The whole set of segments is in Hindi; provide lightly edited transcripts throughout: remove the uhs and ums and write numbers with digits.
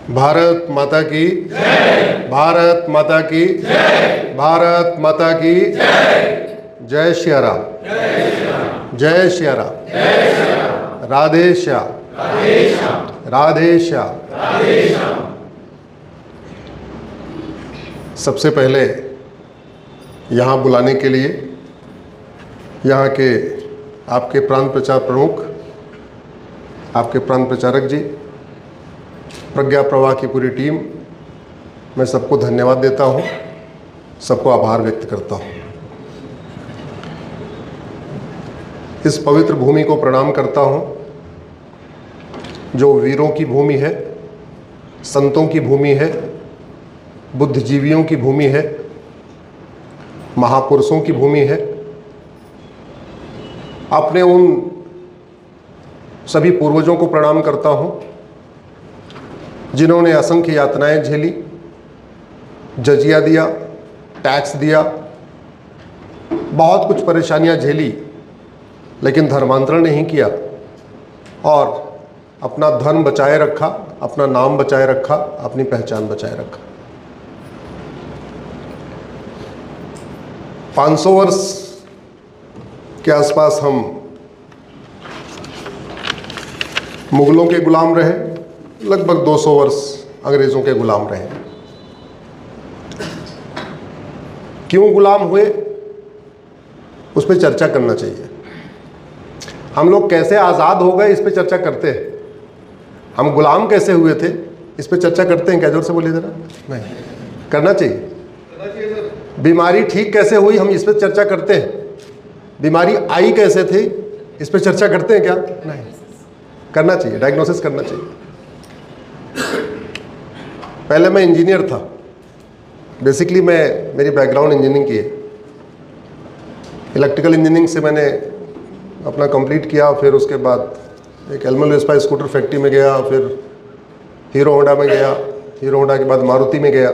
भारत माता की जय। भारत माता की जय। भारत माता की जय। जय श्री राम। जय श्री राम। राधे श्याम। राधे श्याम। सबसे पहले यहाँ बुलाने के लिए यहाँ के आपके प्रांत प्रचार प्रमुख, आपके प्रांत प्रचारक जी, प्रज्ञा प्रवाह की पूरी टीम, मैं सबको धन्यवाद देता हूँ, सबको आभार व्यक्त करता हूँ। इस पवित्र भूमि को प्रणाम करता हूँ जो वीरों की भूमि है, संतों की भूमि है, बुद्धिजीवियों की भूमि है, महापुरुषों की भूमि है। अपने उन सभी पूर्वजों को प्रणाम करता हूँ जिन्होंने असंख्य यातनाएं झेली, जजिया दिया, टैक्स दिया, बहुत कुछ परेशानियां झेली, लेकिन धर्मांतरण नहीं किया और अपना धर्म बचाए रखा, अपना नाम बचाए रखा, अपनी पहचान बचाए रखा। 500 वर्ष के आसपास हम मुगलों के गुलाम रहे, लगभग 200 वर्ष अंग्रेज़ों के गुलाम रहे। क्यों गुलाम हुए, उस पर चर्चा करना चाहिए। हम लोग कैसे आज़ाद हो गए, इस पर चर्चा करते हैं। हम गुलाम कैसे हुए थे, इस पर चर्चा करते हैं क्या? जोर से बोलिए ज़रा। नहीं करना चाहिए। बीमारी ठीक कैसे हुई, हम इस पर चर्चा करते हैं। बीमारी आई कैसे थी, इस पर चर्चा करते हैं क्या? नहीं करना चाहिए, डायग्नोसिस करना चाहिए। पहले मैं इंजीनियर था, बेसिकली मेरी बैकग्राउंड इंजीनियरिंग की है। इलेक्ट्रिकल इंजीनियरिंग से मैंने अपना कंप्लीट किया, फिर उसके बाद एक एल्मल वेस्पा स्कूटर फैक्ट्री में गया, फिर हीरो होंडा में गया, हीरो होंडा के बाद मारुति में गया।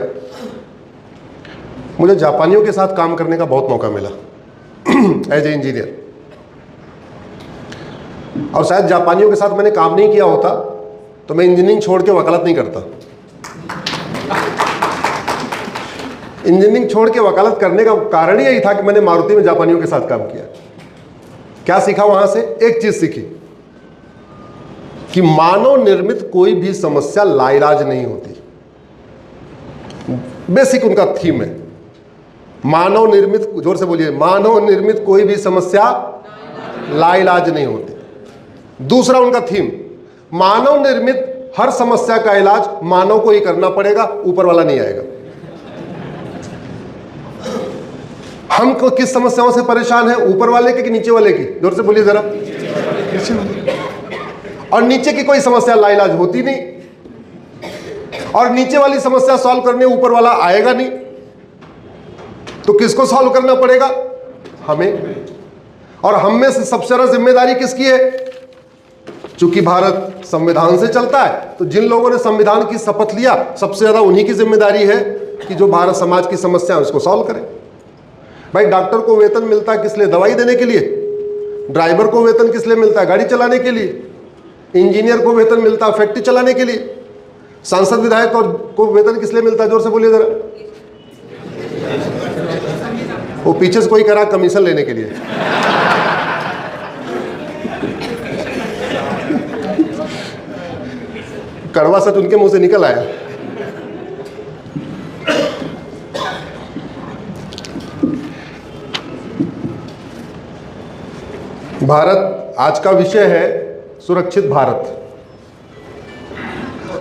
मुझे जापानियों के साथ काम करने का बहुत मौका मिला एज ए इंजीनियर, और शायद जापानियों के साथ मैंने काम नहीं किया होता तो मैं इंजीनियरिंग छोड़ के वकालत नहीं करता। इंजीनियरिंग छोड़ के वकालत करने का कारण ही यही था कि मैंने मारुति में जापानियों के साथ काम किया। क्या सीखा वहां से? एक चीज सीखी कि मानव निर्मित कोई भी समस्या लाइलाज नहीं होती। बेसिक उनका थीम है, मानव निर्मित, जोर से बोलिए, मानव निर्मित कोई भी समस्या लाइलाज नहीं होती। दूसरा उनका थीम, मानव निर्मित हर समस्या का इलाज मानव को ही करना पड़ेगा, ऊपर वाला नहीं आएगा। हम किस समस्याओं से परेशान है, ऊपर वाले की कि नीचे वाले की? जोर से बोलिए जरा। नीचे वाले। और नीचे की कोई समस्या लाइलाज होती नहीं, और नीचे वाली समस्या सॉल्व करने ऊपर वाला आएगा नहीं, तो किसको सॉल्व करना पड़ेगा? हमें। और हम में से सबसे ज्यादा जिम्मेदारी किसकी है? चूंकि भारत संविधान से चलता है, तो जिन लोगों ने संविधान की शपथ लिया, सबसे ज्यादा उन्हीं की जिम्मेदारी है कि जो भारत समाज की समस्या है उसको सॉल्व करें। भाई, डॉक्टर को वेतन मिलता है किस लिए? दवाई देने के लिए। ड्राइवर को वेतन किस लिए मिलता है? गाड़ी चलाने के लिए। इंजीनियर को वेतन मिलता है फैक्ट्री चलाने के लिए। सांसद विधायक को वेतन किस लिए मिलता है? जोर से बोलिए जरा। वो पीछे से कोई करा कमीशन लेने के लिए। कड़वा सच उनके मुंह से निकल आया। भारत, आज का विषय है सुरक्षित भारत।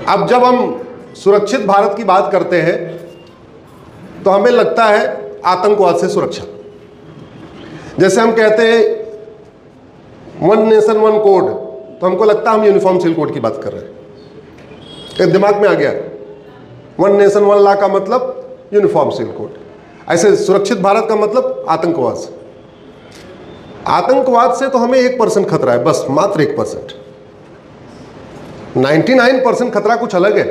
अब जब हम सुरक्षित भारत की बात करते हैं तो हमें लगता है आतंकवाद से सुरक्षा। जैसे हम कहते हैं वन नेशन वन कोड, तो हमको लगता है हम यूनिफॉर्म सिविल कोड की बात कर रहे हैं। एक दिमाग में आ गया, वन नेशन वन लॉ का मतलब यूनिफॉर्म सिविल कोड। ऐसे सुरक्षित भारत का मतलब आतंकवाद से। आतंकवाद से तो हमें 1% खतरा है, बस, मात्र 1%। 99% खतरा कुछ अलग है।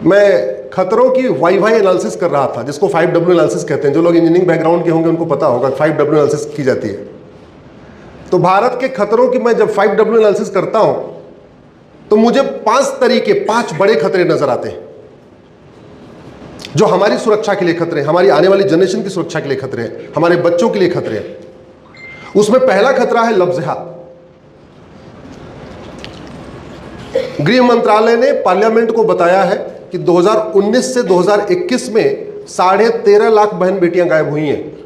मैं खतरों की वाई एनालिसिस कर रहा था, जिसको 5W एनालिसिस कहते हैं। जो लोग इंजीनियरिंग बैकग्राउंड के होंगे उनको पता होगा 5W एनालिसिस की जाती है। तो भारत के खतरों की मैं जब 5W एनालिसिस करता हूं तो मुझे 5 तरीके, 5 बड़े खतरे नजर आते हैं जो हमारी सुरक्षा के लिए खतरे हैं, हमारी आने वाली जनरेशन की सुरक्षा के लिए खतरे हैं, हमारे बच्चों के लिए खतरे हैं। उसमें पहला खतरा है लव जिहाद। गृह मंत्रालय ने पार्लियामेंट को बताया है कि 2019 से 2021 में 13.5 लाख बहन बेटियां गायब हुई हैं।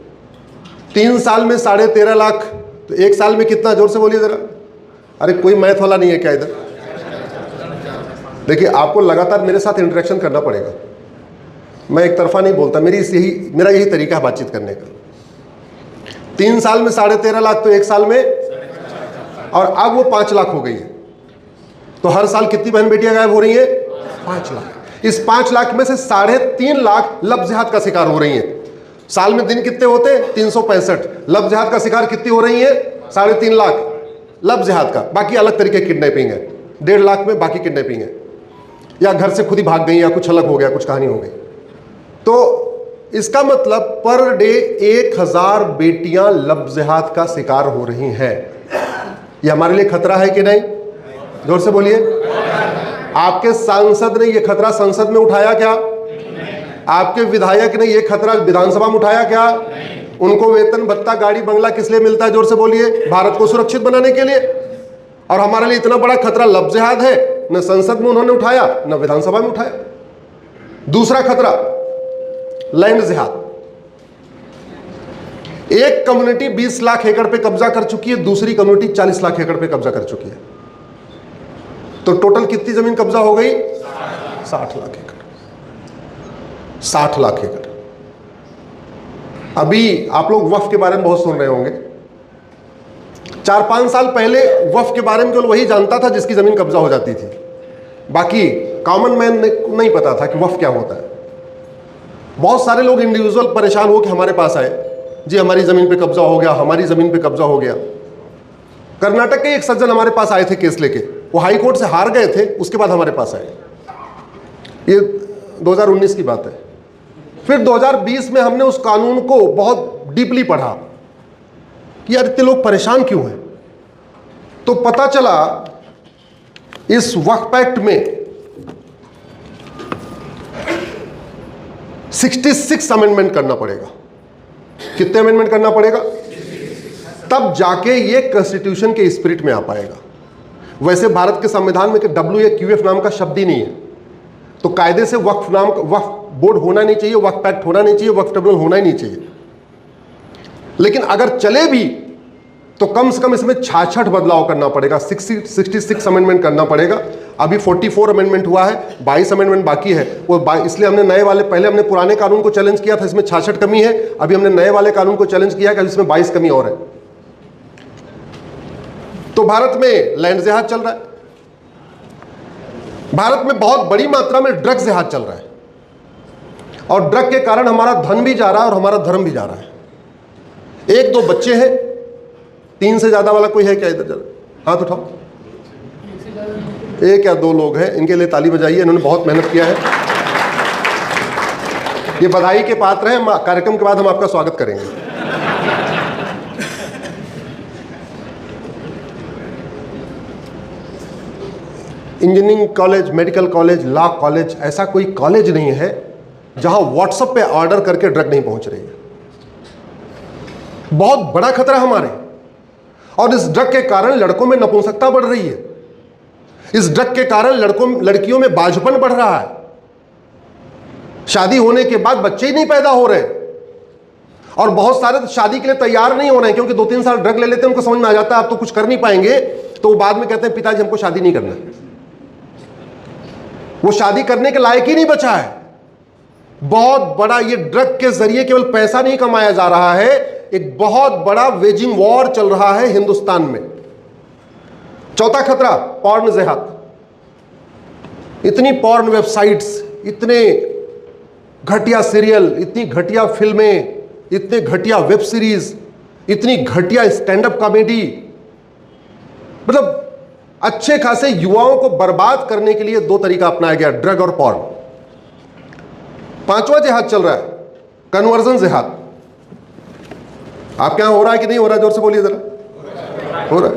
3 साल में 13.5 लाख, तो 1 साल में कितना? जोर से बोलिए जरा। अरे कोई मैथ वाला नहीं है क्या इधर? देखिए, आपको लगातार मेरे साथ इंटरेक्शन करना पड़ेगा। मैं एक तरफा नहीं बोलता, मेरा यही तरीका है बातचीत करने का। 3 साल में 13.5 लाख, तो 1 साल में, और अब वो 5 लाख हो गई है। तो हर साल कितनी बहन बेटियां गायब हो रही हैं? 5 लाख। इस 5 लाख में से 3.5 लाख लव जिहाद का शिकार हो रही हैं। साल में दिन कितने होते हैं? 365। लव जिहाद का शिकार कितनी हो रही है? 3.5 लाख लव जिहाद का। बाकी अलग तरीके की किडनैपिंग है। 1.5 लाख में बाकी किडनैपिंग है, या घर से खुद ही भाग गई, या कुछ अलग हो गया, कुछ कहानी हो गई। तो इसका मतलब पर डे 1000 बेटियां लव जिहाद का शिकार हो रही हैं। यह हमारे लिए खतरा है कि नहीं? जोर से बोलिए। आपके सांसद ने यह खतरा संसद में उठाया क्या? आपके विधायक ने यह खतरा विधानसभा में उठाया क्या? उनको वेतन भत्ता गाड़ी बंगला किस लिए मिलता है? जोर से बोलिए। भारत को सुरक्षित बनाने के लिए। और हमारे लिए इतना बड़ा खतरा लव जिहाद है, न संसद में उन्होंने उठाया, न विधानसभा में उठाया। दूसरा खतरा लैंड जिहाद। एक कम्युनिटी 20 लाख एकड़ पे कब्जा कर चुकी है, दूसरी कम्युनिटी 40 लाख एकड़ पे कब्जा कर चुकी है। तो टोटल कितनी जमीन कब्जा हो गई? 60 लाख एकड़। 60 लाख एकड़। अभी आप लोग वक्फ के बारे में बहुत सुन रहे होंगे। 4-5 साल पहले वक्फ के बारे में केवल वही जानता था जिसकी जमीन कब्जा हो जाती थी। बाकी कॉमन मैन नहीं पता था कि वक्फ क्या होता है। बहुत सारे लोग इंडिविजुअल परेशान हो कि हमारे पास आए, जी हमारी जमीन पे कब्जा हो गया, हमारी जमीन पे कब्जा हो गया। कर्नाटक के एक सज्जन हमारे पास आए थे केस लेके, वो हाई कोर्ट से हार गए थे, उसके बाद हमारे पास आए। ये 2019 की बात है। फिर 2020 में हमने उस कानून को बहुत डीपली पढ़ा कि यार इतने लोग परेशान क्यों हैं। तो पता चला इस वक्फ एक्ट में 66 अमेंडमेंट करना पड़ेगा। कितने अमेंडमेंट करना पड़ेगा? तब जाके ये कॉन्स्टिट्यूशन के स्पिरिट में आ पाएगा। वैसे भारत के संविधान में WAQF नाम का शब्द ही नहीं है। तो कायदे से वक्फ बोर्ड होना नहीं चाहिए, वक्फ एक्ट होना नहीं चाहिए, वक्फ ट्रिब्यूनल होना ही नहीं चाहिए। लेकिन अगर चले भी तो कम से कम इसमें 66 बदलाव करना पड़ेगा, 66 अमेंडमेंट करना पड़ेगा। अभी 44 अमेंडमेंट हुआ है, 22 अमेंडमेंट बाकी है। वो इसलिए हमने नए वाले, पहले हमने पुराने कानून को चैलेंज किया था, इसमें 66 कमी है। अभी हमने नए वाले कानून को चैलेंज किया कि इसमें 22 कमी और है। तो भारत में लैंड जिहाद चल रहा है। भारत में बहुत बड़ी मात्रा में ड्रग जिहाद चल रहा है, और ड्रग के कारण हमारा धन भी जा रहा है और हमारा धर्म भी जा रहा है। 1-2 बच्चे हैं, 3 से ज्यादा वाला कोई है क्या? इधर जरा हाथ उठाओ। 1 या 2 लोग हैं, इनके लिए ताली बजाइए, इन्होंने बहुत मेहनत किया है। ये बधाई के पात्र हैं। कार्यक्रम के बाद हम आपका स्वागत करेंगे। Engineering college, medical college, law college, ऐसा कोई कॉलेज नहीं है जहां व्हाट्सएप पे ऑर्डर करके ड्रग नहीं पहुंच रही है। बहुत बड़ा खतरा हमारे। और इस ड्रग के कारण लड़कों में नपुंसकता बढ़ रही है। इस ड्रग के कारण लड़कियों में बाझपन बढ़ रहा है। शादी होने के बाद बच्चे ही नहीं पैदा हो रहे, और बहुत सारे शादी के लिए तैयार नहीं हो रहे हैं, क्योंकि 2-3 साल ड्रग ले लेते हैं, उनको समझ में आ जाता है आप तो कुछ कर नहीं पाएंगे, तो वो बाद में कहते हैं पिताजी हमको शादी नहीं करना। वो शादी करने के लायक ही नहीं बचा है। बहुत बड़ा ये ड्रग के जरिए केवल पैसा नहीं कमाया जा रहा है, एक बहुत बड़ा वेजिंग वॉर चल रहा है हिंदुस्तान में। चौथा खतरा पॉर्न जिहाद। इतनी पॉर्न वेबसाइट्स, इतने घटिया सीरियल, इतनी घटिया फिल्में, इतने घटिया वेब सीरीज, इतनी घटिया स्टैंड अप कॉमेडी, मतलब अच्छे खासे युवाओं को बर्बाद करने के लिए 2 तरीका अपनाया गया, ड्रग और पॉर्न। 5वां जिहाद चल रहा है, कन्वर्जन जिहाद। आपके यहां हो रहा है कि नहीं हो रहा है? जोर से बोलिए जरा। हो रहा है।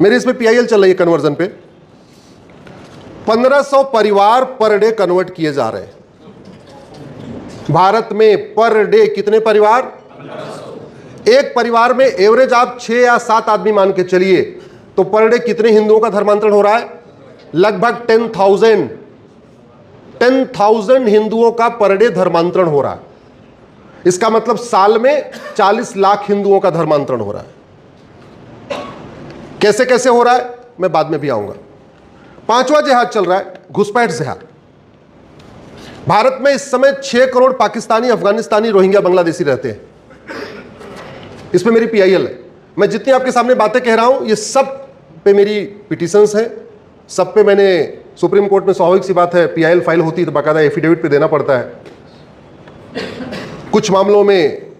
मेरे इसमें PIL चल रही है कन्वर्जन पे। 1500 परिवार पर डे कन्वर्ट किए जा रहे हैं भारत में। पर डे कितने परिवार? एक परिवार में एवरेज आप 6 या 7 आदमी मान के चलिए, तो पर डे कितने हिंदुओं का धर्मांतरण हो रहा है? लगभग 10,000 हिंदुओं का पर डे धर्मांतरण हो रहा है। इसका मतलब साल में 40 लाख हिंदुओं का धर्मांतरण हो रहा है। कैसे कैसे हो रहा है मैं बाद में भी आऊंगा। 5वां जिहाद चल रहा है, घुसपैठ जिहाद। भारत में इस समय 6 करोड़ पाकिस्तानी, अफगानिस्तानी, रोहिंग्या, बांग्लादेशी रहते हैं। इस पे मेरी पीआईएल है। मैं जितनी आपके सामने बातें कह रहा हूं ये सब पे मेरी पिटीशंस हैं, सब पे मैंने सुप्रीम कोर्ट में, स्वाभाविक सी बात है, पीआईएल फाइल होती है तो बाकायदा एफिडेविट पे देना पड़ता है। कुछ मामलों में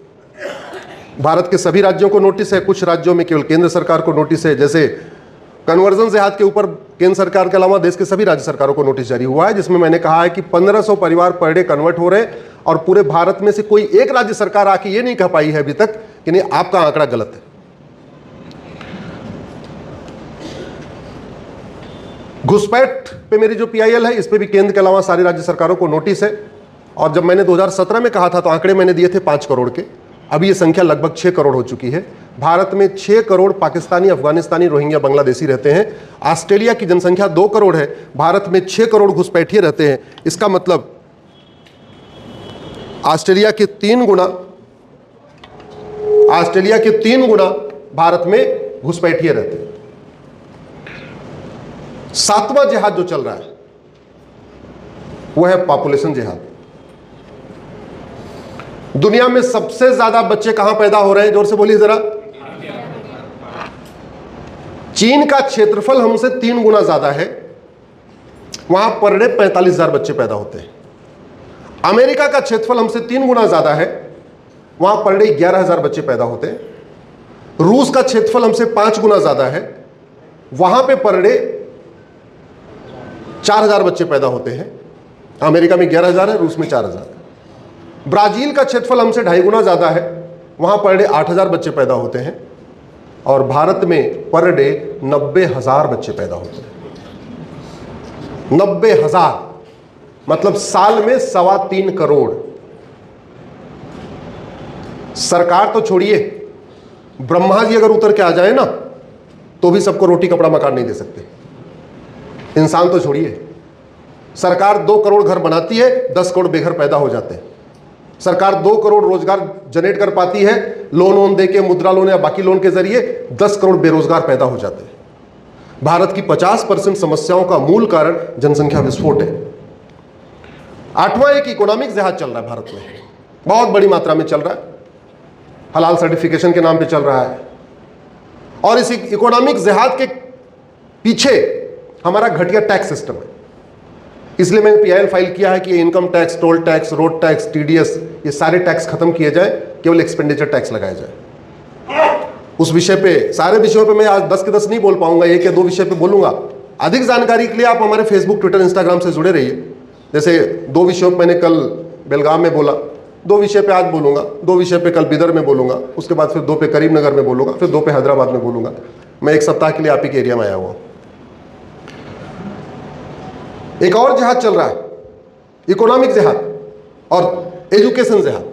भारत के सभी राज्यों को नोटिस है, कुछ राज्यों में केवल केंद्र सरकार को नोटिस है। जैसे कन्वर्जन जिहाद के ऊपर केंद्र सरकार के अलावा देश के सभी राज्य सरकारों को नोटिस जारी हुआ है, जिसमें मैंने कहा है कि 1500 परिवार पर डे कन्वर्ट हो रहे हैं और पूरे भारत में से कोई एक राज्य सरकार आके ये नहीं कह पाई है अभी तक कि नहीं आपका आंकड़ा गलत है। घुसपैठ पे मेरी जो पीआईएल है इस पे भी केंद्र के अलावा सारी राज्य सरकारों को नोटिस है। और जब मैंने 2017 में कहा था तो आंकड़े मैंने दिए थे 5 करोड़ के, अभी ये संख्या लगभग 6 करोड़ हो चुकी है। भारत में 6 करोड़ पाकिस्तानी, अफगानिस्तानी, रोहिंग्या, बांग्लादेशी रहते हैं। ऑस्ट्रेलिया की जनसंख्या 2 करोड़ है, भारत में 6 करोड़ घुसपैठिए रहते हैं। इसका मतलब ऑस्ट्रेलिया के 3 गुना भारत में घुसपैठिए रहते हैं। 7वां जिहाद जो चल रहा है वह है पॉपुलेशन जिहाद। दुनिया में सबसे ज्यादा बच्चे कहां पैदा हो रहे हैं? जोर से बोलिए जरा। चीन का क्षेत्रफल हमसे 3 गुना ज्यादा है, वहां पर डे 45,000 बच्चे पैदा होते हैं। अमेरिका का क्षेत्रफल हमसे 3 गुना ज्यादा है, वहां पर डे 11,000 बच्चे पैदा होते हैं। रूस का क्षेत्रफल हमसे 5 गुना ज्यादा है, वहां पे पर डे 4,000 बच्चे पैदा होते हैं। अमेरिका में 11,000 है, रूस में 4,000 है। ब्राजील का क्षेत्रफल हमसे 2.5 गुना ज्यादा है, वहां पर डे 8,000 बच्चे पैदा होते हैं। और भारत में पर डे 90,000 बच्चे पैदा होते हैं। 90,000 मतलब साल में 3.25 करोड़। सरकार तो छोड़िए, ब्रह्मा जी अगर उतर के आ जाए ना तो भी सबको रोटी कपड़ा मकान नहीं दे सकते। इंसान तो छोड़िए, सरकार 2 करोड़ घर बनाती है, 10 करोड़ बेघर पैदा हो जाते हैं। सरकार 2 करोड़ रोजगार जनरेट कर पाती है, लोन देके, मुद्रा लोन या बाकी लोन के जरिए 10 करोड़ बेरोजगार पैदा हो जाते हैं। भारत की 50% समस्याओं का मूल कारण जनसंख्या विस्फोट है। 8वां एक इकोनॉमिक जिहाद चल रहा है भारत में, बहुत बड़ी मात्रा में चल रहा है, हलाल सर्टिफिकेशन के नाम पे चल रहा है। और इस इकोनॉमिक जिहाद के पीछे हमारा घटिया टैक्स सिस्टम है। इसलिए मैंने पीआईएल फाइल किया है कि income tax, toll tax, road tax, TDS, ये सारे टैक्स खत्म किए जाए, केवल एक्सपेंडिचर टैक्स लगाया जाए। उस विषय पे, सारे विषयों पे मैं आज 10 के 10 नहीं बोल पाऊंगा, 1 या 2 विषय पे बोलूंगा। अधिक जानकारी के लिए आप हमारे फेसबुक, ट्विटर, इंस्टाग्राम से जुड़े रहिए। जैसे 2 विषयों पे मैंने कल बेलगाम में बोला, 2 विषय पे आज बोलूंगा, 2 विषय पे कल बिदर में बोलूंगा, उसके बाद फिर 2 पे करीमनगर में बोलूंगा, फिर 2 पे हैदराबाद में बोलूंगा। मैं 1 सप्ताह के लिए आप ही के एरिया में आया हुआ। एक और जिहाद चल रहा है, इकोनॉमिक जिहाद और एजुकेशन जिहाद।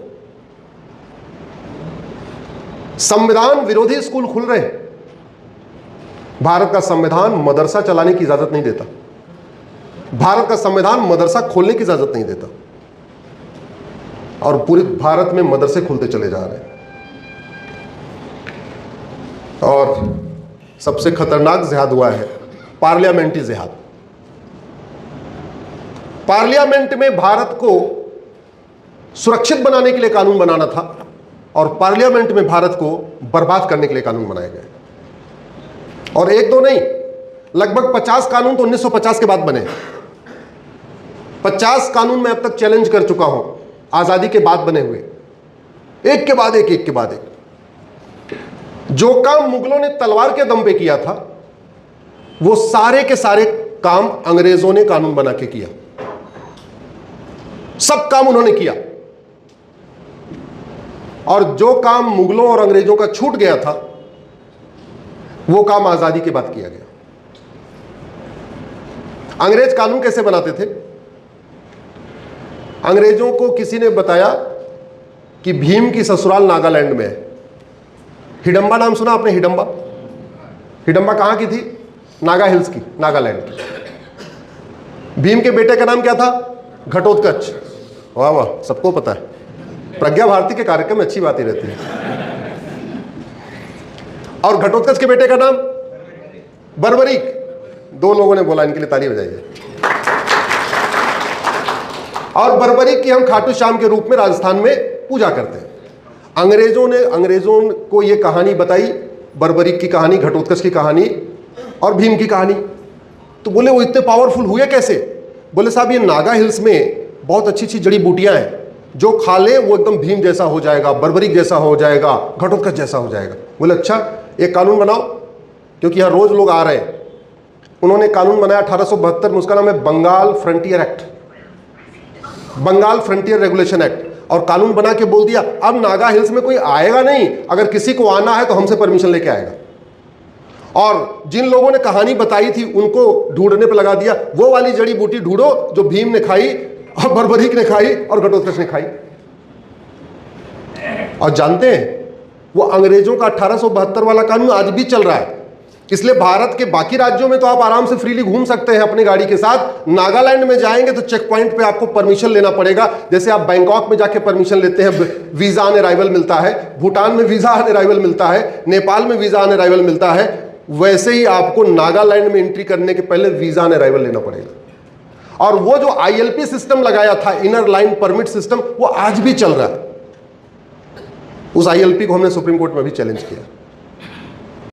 संविधान विरोधी स्कूल खुल रहे हैं। भारत का संविधान मदरसा चलाने की इजाजत नहीं देता। भारत का संविधान मदरसा खोलने की इजाजत नहीं देता, और पूरे भारत में मदरसे खुलते चले जा रहे हैं। और सबसे खतरनाक जिहाद हुआ है पार्लियामेंट्री जिहाद। पार्लियामेंट में भारत को सुरक्षित बनाने के लिए कानून बनाना था, और पार्लियामेंट में भारत को बर्बाद करने के लिए कानून बनाए गए। और 1-2 नहीं, लगभग 50 कानून तो 1950 के बाद बने। 50 कानून मैं अब तक चैलेंज कर चुका हूं, आजादी के बाद बने हुए, एक के बाद एक, एक के बाद एक। जो काम मुगलों ने तलवार के दम पे किया था, वो सारे के सारे काम अंग्रेजों ने कानून बना के किया। सब काम उन्होंने किया, और जो काम मुगलों और अंग्रेजों का छूट गया था वो काम आजादी के बाद किया गया। अंग्रेज कानून कैसे बनाते थे? अंग्रेजों को किसी ने बताया कि भीम की ससुराल नागालैंड में है। हिडंबा नाम सुना आपने? हिडंबा, हिडंबा कहां की थी? नागा हिल्स की, नागालैंड की। भीम के बेटे का नाम क्या था? घटोत्कच। वाह वाह, सबको पता है। प्रज्ञा भारती के कार्यक्रम में अच्छी बातें रहती है। और घटोत्कच के बेटे का नाम बर्बरीक। दो लोगों ने बोला, इनके लिए ताली बजाइए। और बर्बरीक की हम खाटू श्याम के रूप में राजस्थान में पूजा करते हैं। अंग्रेजों को यह कहानी बताई, बर्बरीक की कहानी, घटोत्कच की कहानी और भीम की कहानी। तो बोले वो इतने पावरफुल हुए कैसे? बोले साहब ये नागा हिल्स में बहुत अच्छी अच्छी जड़ी बूटियां हैं, जो खा ले वो एकदम भीम जैसा हो जाएगा, बर्बरीक जैसा हो जाएगा, घटोत्कच जैसा हो जाएगा। बोले अच्छा, एक कानून बनाओ, क्योंकि यहाँ रोज लोग आ रहे हैं। उन्होंने कानून बनाया 1872 में, उसका नाम है Bengal frontier act, Bengal frontier regulation act. और कानून बना के बोल दिया अब नागा हिल्स में कोई आएगा नहीं, अगर किसी को आना है तो हमसे परमिशन लेके आएगा। और जिन लोगों ने कहानी बताई थी उनको ढूंढने पर लगा दिया, वो वाली जड़ी बूटी ढूंढो जो भीम ने खाई और बर्बरीक ने खाई और घटोत्कच ने खाई। और जानते हैं वो अंग्रेजों का 1872 वाला कानून आज भी चल रहा है। इसलिए भारत के बाकी राज्यों में तो आप आराम से फ्रीली घूम सकते हैं अपनी गाड़ी के साथ। नागालैंड में जाएंगे तो चेक पॉइंट पे आपको परमिशन लेना पड़ेगा। जैसे आप बैंकॉक में जाके परमिशन लेते हैं, वीजा ऑन अराइवल मिलता है, भूटान में वीजा ऑन अराइवल मिलता है, नेपाल में वीजा ऑन अराइवल मिलता है, वैसे ही आपको नागालैंड में एंट्री करने के पहले वीजा ऑन अराइवल लेना पड़ेगा। और वो जो ILP सिस्टम लगाया था, इनर लाइन परमिट सिस्टम, वो आज भी चल रहा है। उस ILP को हमने सुप्रीम कोर्ट में भी चैलेंज किया।